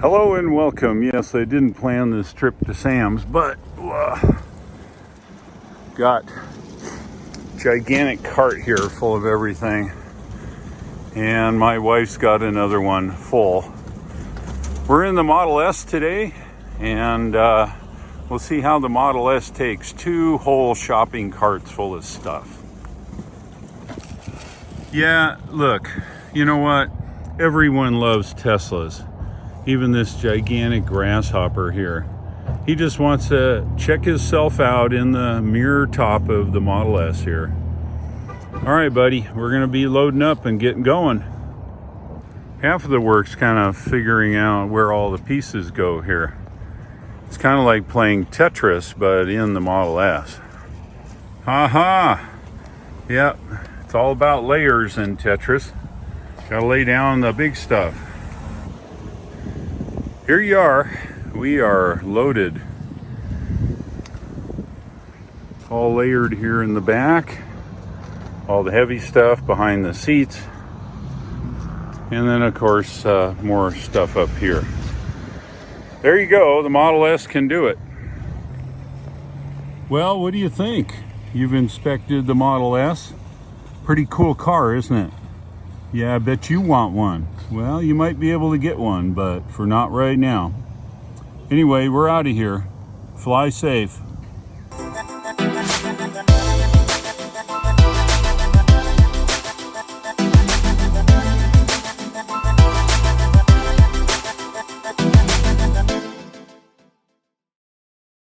Hello and welcome. Yes, I didn't plan this trip to Sam's, but got gigantic cart here full of everything, and my wife's got another one full. We're in the Model S today, and we'll see how the Model S takes 2 whole shopping carts full of stuff. Yeah, look, you know what? Everyone loves Teslas. Even this gigantic grasshopper here. He just wants to check himself out in the mirror top of the Model S here. All right, buddy, we're gonna be loading up and getting going. Half of the work's kind of figuring out where all the pieces go here. It's kind of like playing Tetris, but in the Model S. Ha! Yep, it's all about layers in Tetris. Gotta lay down the big stuff. Here you are. We are loaded. All layered here in the back. All the heavy stuff behind the seats. And then, of course, more stuff up here. There you go. The Model S can do it. Well, what do you think? You've inspected the Model S. Pretty cool car, isn't it? Yeah, I bet you want one. Well, you might be able to get one, but for not right now. Anyway, we're out of here. Fly safe.